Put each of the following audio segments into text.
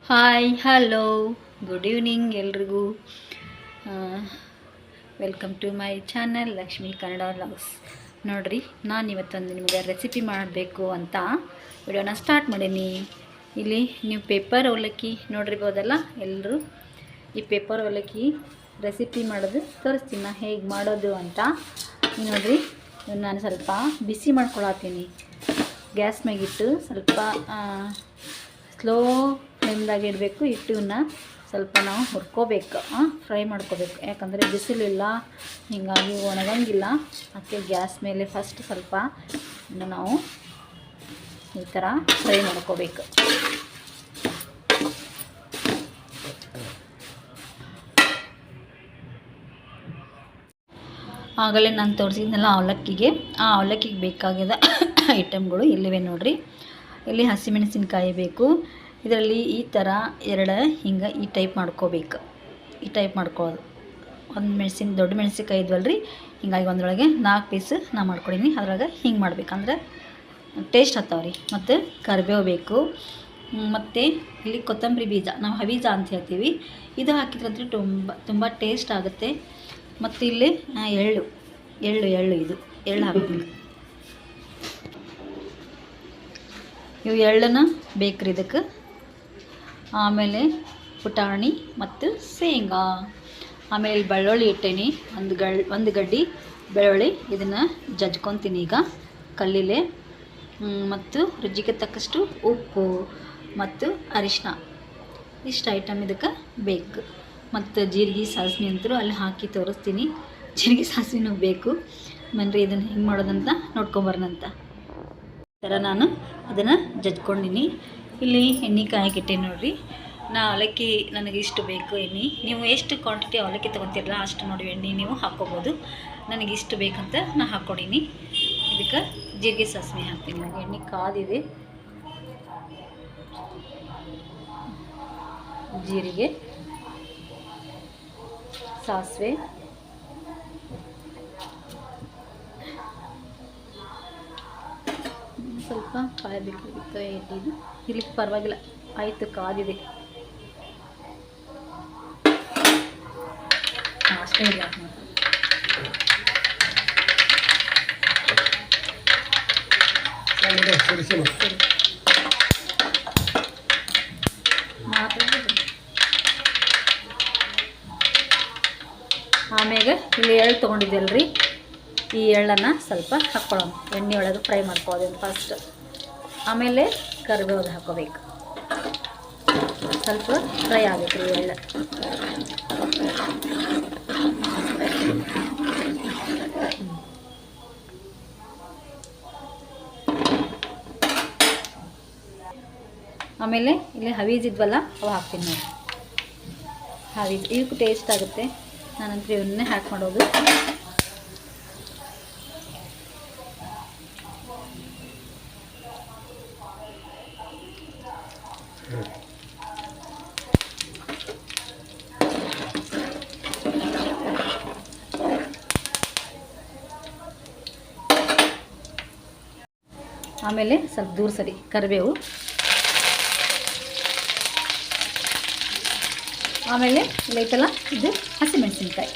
Hi hello good evening ಎಲ್ರಿಗೂ. Welcome to my channel Lakshmi Kannada vlogs. ನೋಡಿರಿ, ನಾನು ಇವತ್ತೊಂದು ನಿಮಗೆ ರೆಸಿಪಿ ಮಾಡಬೇಕು ಅಂತ ವಿಡಿಯೋನ ಸ್ಟಾರ್ಟ್ ಮಾಡೀನಿ. ಇಲ್ಲಿ ನೀವು ಪೇಪರ್ ಅವಲಕ್ಕಿ ನೋಡಿರ್ಬೋದಲ್ಲ ಎಲ್ಲರೂ. ಈ ಪೇಪರ್ ಅವಲಕ್ಕಿ ರೆಸಿಪಿ ಮಾಡೋದು ತೋರಿಸ್ತೀನಿ ನಾನು ಹೇಗೆ ಮಾಡೋದು ಅಂತ. ನೋಡಿರಿ, ನಾನು ಸ್ವಲ್ಪ ಬಿಸಿ ಮಾಡ್ಕೊಳತ್ತೀನಿ. ಗ್ಯಾಸ್ ಮ್ಯಾಗಿಟ್ಟು ಸ್ವಲ್ಪ ಸ್ಲೋ ಫ್ಲೇಮ್ದಾಗ ಇಡಬೇಕು. ಹಿಟ್ಟನ್ನ ಸ್ವಲ್ಪ ನಾವು ಹುರ್ಕೋಬೇಕು, ಫ್ರೈ ಮಾಡ್ಕೋಬೇಕು. ಯಾಕಂದರೆ ಬಿಸಿಲಿಲ್ಲ, ಹೀಗಾಗಿ ಒಣಗಂಗಿಲ್ಲ. ಅದಕ್ಕೆ ಗ್ಯಾಸ್ ಮೇಲೆ ಫಸ್ಟ್ ಸ್ವಲ್ಪ ನಾವು ಈ ಥರ ಫ್ರೈ ಮಾಡ್ಕೋಬೇಕು. ಆಗಲೇ ನಾನು ತೋರಿಸಿದ್ನಲ್ಲ ಅವಲಕ್ಕಿಗೆ, ಆ ಅವಲಕ್ಕಿಗೆ ಬೇಕಾಗಿದ್ದ ಐಟಮ್ಗಳು ಇಲ್ಲಿವೆ ನೋಡಿರಿ. ಇಲ್ಲಿ ಹಸಿಮೆಣಸಿನ್ಕಾಯಿ ಬೇಕು. ಇದರಲ್ಲಿ ಈ ಥರ ಹಿಂಗೆ ಈ ಟೈಪ್ ಮಾಡ್ಕೋಬೇಕು. ಈ ಟೈಪ್ ಮಾಡ್ಕೊಳ್ಳೋದು. ಒಂದು ದೊಡ್ಡ ಮೆಣಸಿನ್ಕಾಯಿ ಇದ್ವಲ್ರಿ, ಹಿಂಗಾಗಿ ಒಂದರೊಳಗೆ 4 ಪೀಸ್ ನಾನು ಮಾಡ್ಕೊಡೀನಿ. ಅದ್ರಾಗ ಹಿಂಗೆ ಮಾಡ್ಬೇಕಂದ್ರೆ ಟೇಸ್ಟ್ ಹತ್ತವ್ರಿ. ಮತ್ತು ಕರಿಬೇವು ಬೇಕು. ಮತ್ತು ಇಲ್ಲಿ ಕೊತ್ತಂಬರಿ ಬೀಜ, ನಾವು ಹಬೀಜ ಅಂತ ಹೇಳ್ತೀವಿ. ಇದು ಹಾಕಿದ್ರಂದ್ರೆ ತುಂಬ ಟೇಸ್ಟ್ ಆಗುತ್ತೆ. ಮತ್ತು ಇಲ್ಲಿ ಎಳ್ಳು ಹಾಕ್ತೀನಿ. ಇವು ಎಳ್ಳನ್ನು ಬೇಕ್ರಿ ಇದಕ್ಕೆ. ಆಮೇಲೆ ಪುಟಾಣಿ ಮತ್ತು ಶೇಂಗಾ. ಆಮೇಲೆ ಇಲ್ಲಿ ಬೆಳ್ಳುಳ್ಳಿ ಇಟ್ಟೇನಿ, ಒಂದು ಗಡ್ಡಿ ಬೆಳ್ಳುಳ್ಳಿ. ಇದನ್ನು ಜಜ್ಕೊತೀನಿ ಈಗ ಕಲ್ಲಿಲೆ. ಮತ್ತು ರುಚಿಗೆ ತಕ್ಕಷ್ಟು ಉಪ್ಪು ಮತ್ತು ಅರಿಶಿನ, ಇಷ್ಟು ಐಟಮ್ ಇದಕ್ಕೆ ಬೇಕು. ಮತ್ತು ಜೀರಿಗೆ ಸಾಸಿವೆ ಅಂತೂ ಅಲ್ಲಿ ಹಾಕಿ ತೋರಿಸ್ತೀನಿ. ಜೀರಿಗೆ ಸಾಸಿವೆನೂ ಬೇಕು. ಬನ್ನಿರಿ ಇದನ್ನು ಹೆಂಗೆ ಮಾಡೋದಂತ ನೋಡ್ಕೊಂಬರೋಣಂತ. ಈ ಥರ ನಾನು ಅದನ್ನು ಜಜ್ಕೊಂಡಿನಿ. ಇಲ್ಲಿ ಎಣ್ಣೆ ಕಾಯಕ್ಕಿಟ್ಟೆ ನೋಡಿರಿ. ಅವಲಕ್ಕಿ ನನಗೆ ಇಷ್ಟು ಬೇಕು ಎಣ್ಣೆ. ನೀವು ಎಷ್ಟು ಕ್ವಾಂಟಿಟಿ ಅವಲಕ್ಕಿ ತೊಗೊತೀರಲ್ಲ ಅಷ್ಟು ನೋಡಿ ಎಣ್ಣೆ ನೀವು ಹಾಕ್ಕೋಬೋದು. ನನಗೆ ಇಷ್ಟು ಬೇಕಂತ ನಾನು ಹಾಕ್ಕೊಡೀನಿ. ಇದಕ್ಕೆ ಜೀರಿಗೆ ಸಾಸಿವೆ ಹಾಕ್ತೀನಿ. ನನಗೆ ಎಣ್ಣೆ ಕಾದಿದೆ. ಜೀರಿಗೆ ಸಾಸಿವೆ ಸ್ವಲ್ಪ ಕಾಯಬೇಕಾಗಿತ್ತು ಎಣ್ಣೆದು. ಇಲ್ಲಿ ಪರವಾಗಿಲ್ಲ, ಆಯಿತು, ಕಾದಿದೆ. ಅಷ್ಟೇ ಇಲ್ಲ ಆಮ್ಯಾಗ ಇಲ್ಲಿ ಎಳ್ಳು ತೊಗೊಂಡಿದ್ದೆಲ್ರಿ, ಈ ಎಳ್ಳನ್ನು ಸ್ವಲ್ಪ ಹಾಕ್ಕೊಳ್ಳೋಣ. ಎಣ್ಣೆ ಒಳಗೆ ಫ್ರೈ ಮಾಡ್ಕೊಳ್ಳೋದು ಫಸ್ಟ್. ಆಮೇಲೆ ಕರಿಬೇವು ಹಾಕ್ಕೋಬೇಕು. ಸ್ವಲ್ಪ ಫ್ರೈ ಆಗಬೇಕು ರೀ ಎಳ್ಳು. ಆಮೇಲೆ ಇಲ್ಲಿ ಹವೀಜಿದ್ವಲ್ಲ ಅವು ಹಾಕ್ತೀನಿ ನೋಡಿ. ಹವೀಜ್ ಇವಕ್ಕೆ ಟೇಸ್ಟ್ ಆಗುತ್ತೆ. ನಾನಂತೂ ಇವನ್ನೇ ಹ್ಯಾಕ್ ಮಾಡೋದು. ಆಮೇಲೆ ಸ್ವಲ್ಪ ದೂರ ಸರಿ ಕರಿಬೇವು. ಆಮೇಲೆ ಲೈಟಲ್ಲ ಇದು ಹಸಿಮೆಣಸಿನ್ಕಾಯಿ.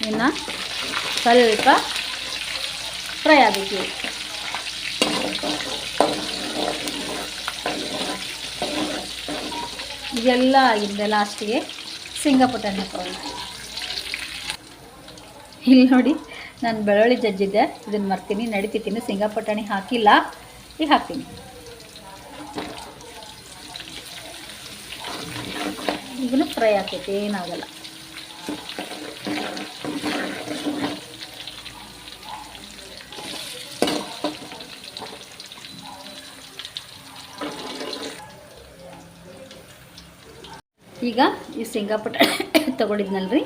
ಇನ್ನು ಸ್ವಲ್ಪ ಫ್ರೈ ಆಗಬೇಕು. ಇದೆಲ್ಲ ಆಗಿದ್ದೆ ಲಾಸ್ಟಿಗೆ ಶೇಂಗಾ ಪುಟಾಣಿ ಹಾಕೋಣ. ಇಲ್ಲಿ ನೋಡಿ, ನಾನು ಬೆಳ್ಳುಳ್ಳಿ ಜಜ್ಜಿದ್ದೆ, ಇದನ್ನು ಮರ್ತೀನಿ, ನಡಿತೀನಿ. ಶೇಂಗಾ ಪುಟಾಣಿ ಹಾಕಿಲ್ಲ, ಈಗ ಹಾಕ್ತೀನಿ. ಈಗಲೂ ಫ್ರೈ ಆಗ್ತೈತೆ, ಏನಾಗಲ್ಲ. ಈಗ ಈ ಶೇಂಗಾ ಪುಟಾಣಿ ತೊಗೊಂಡಿದ್ನಲ್ರಿ,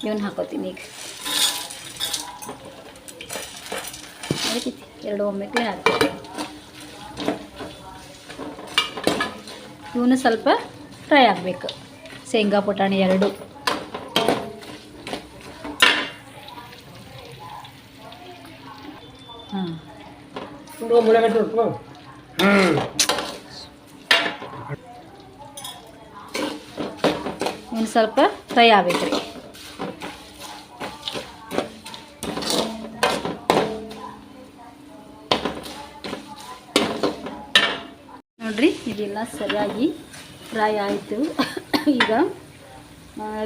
ಇವನ್ನ ಹಾಕೋತೀನಿ. ಈಗ ಎರಡು ಒಮ್ಮೆಗೆ ಹಾಕ್ತೀನಿ. ಇವನು ಸ್ವಲ್ಪ ಫ್ರೈ ಆಗಬೇಕು, ಶೇಂಗಾ ಪುಟಾಣಿ ಎರಡು. ಇನ್ನು ಸ್ವಲ್ಪ ಫ್ರೈ ಆಗ್ಬೇಕು ರೀ. ನೋಡಿರಿ ಇದೆಲ್ಲ ಸರಿಯಾಗಿ ಫ್ರೈ ಆಯಿತು. ಈಗ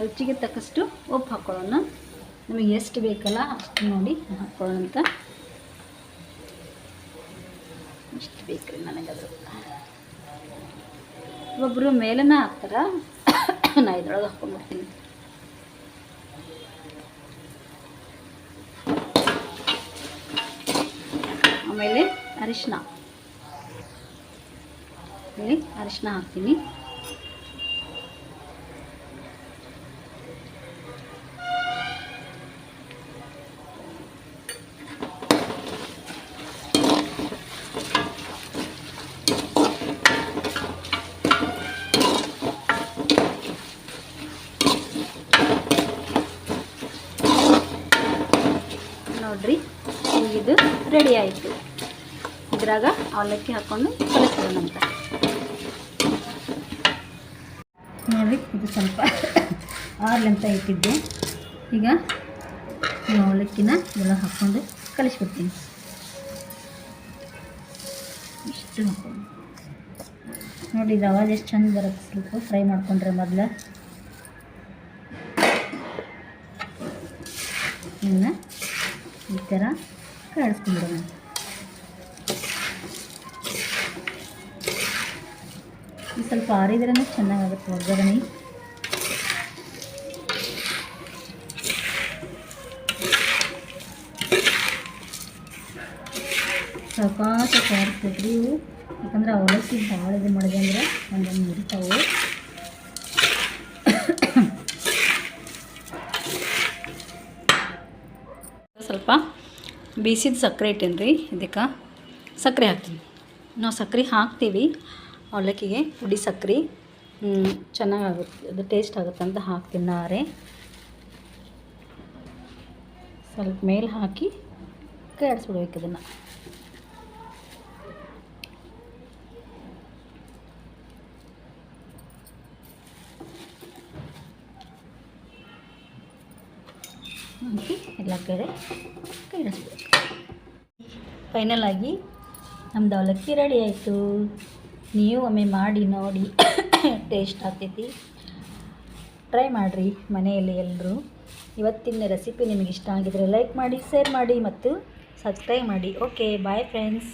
ರುಚಿಗೆ ತಕ್ಕಷ್ಟು ಉಪ್ಪು ಹಾಕ್ಕೊಳ್ಳೋಣ. ನಮಗೆ ಎಷ್ಟು ಬೇಕಲ್ಲ ಅಷ್ಟು ನೋಡಿ ಹಾಕ್ಕೊಳ್ಳೋಣ ಅಂತ. ಇಷ್ಟು ಬೇಕು ರೀ ನನಗದು. ಒಬ್ಬರು ಮೇಲನ ಹಾಕ್ತಾರೆ, ನಾ ಇದ್ರೊಳಗೆ ಹಾಕ್ಕೊಂಡ್ಬಿಡ್ತೀನಿ. ಆಮೇಲೆ ಅರಿಶಿನ ಹಾಕ್ತೀನಿ. ನೋಡ್ರಿ ಇದು ರೆಡಿ ಆಯಿತು. ಇದ್ರಾಗ ಅವಲಕ್ಕಿ ಹಾಕ್ಕೊಂಡು ಕಲಿಸ್ಕೊಳ್ಳೋಣಂತ. ನೋಡಿರಿ ಇದು ಸ್ವಲ್ಪ ಆರ್ಲಂತ ಇಟ್ಟಿದ್ದೆ. ಈಗ ಅವಲಕ್ಕಿನ ಎಲ್ಲ ಹಾಕ್ಕೊಂಡು ಕಲಿಸ್ಬಿಡ್ತೀನಿ. ಇಷ್ಟು ಹಾಕ್ಕೊಂಡು ನೋಡಿ ಇದು ಅವಾಜ್ ಎಷ್ಟು ಚಂದ ಬರುತ್ತೆ. ಸ್ವಲ್ಪ ಫ್ರೈ ಮಾಡ್ಕೊಂಡ್ರೆ ಮೊದಲು ಇನ್ನು ಈ ಥರ ಕಾಡಿಸ್ಕೊಂಡ್ಬಿಡೋಣ. ಇದು ಸ್ವಲ್ಪ ಆರಿದ್ರೇ ಚೆನ್ನಾಗಾಗುತ್ತೆ ಒಗ್ಗರಣೆ. ಸಾಕಾಸ ಕಾರಿಸ್ತೈತ್ರಿ ಇವು. ಯಾಕಂದ್ರೆ ಅವಲಕ್ಕಿ ಭಾಳ ಇದು ಮಾಡಿದೆ ಅಂದರೆ ಒಂದೊಂದು ಮುರಿತಾವು. ಸ್ವಲ್ಪ ಬೀಸಿದ ಸಕ್ಕರೆ ಇಟ್ಟೇನಿ ರೀ. ಇದಕ್ಕೆ ಸಕ್ಕರೆ ಹಾಕ್ತೀನಿ. ನಾವು ಸಕ್ಕರೆ ಹಾಕ್ತೀವಿ ಅವಲಕ್ಕಿಗೆ, ಪುಡಿ ಸಕ್ಕರೆ ಚೆನ್ನಾಗಾಗುತ್ತೆ, ಅದು ಟೇಸ್ಟ್ ಆಗುತ್ತೆ ಅಂತ ಹಾಕ್ತೀನಿ. ನಾರೇ ಸ್ವಲ್ಪ ಮೇಲೆ ಹಾಕಿ ಕಾಡಿಸ್ಬಿಡ್ಬೇಕು ಇದನ್ನು. ಹಾಕಿ ಎಲ್ಲ ಕಡೆ ಕಾಡಿಸ್ಬೇಕು. ಫೈನಲ್ ಆಗಿ ನಮ್ಮದು ಅವಲಕ್ಕಿ ರೆಡಿ ಆಯಿತು. ನೀವು ಒಮ್ಮೆ ಮಾಡಿ ನೋಡಿ, ಟೇಸ್ಟ್ ಆಗ್ತೈತಿ. ಟ್ರೈ ಮಾಡಿರಿ ಮನೆಯಲ್ಲಿ ಎಲ್ಲರೂ. ಇವತ್ತಿನ ರೆಸಿಪಿ ನಿಮಗೆ ಇಷ್ಟ ಆಗಿದರೆ ಲೈಕ್ ಮಾಡಿ, ಶೇರ್ ಮಾಡಿ ಮತ್ತು ಸಬ್ಸ್ಕ್ರೈಬ್ ಮಾಡಿ. Okay, bye friends.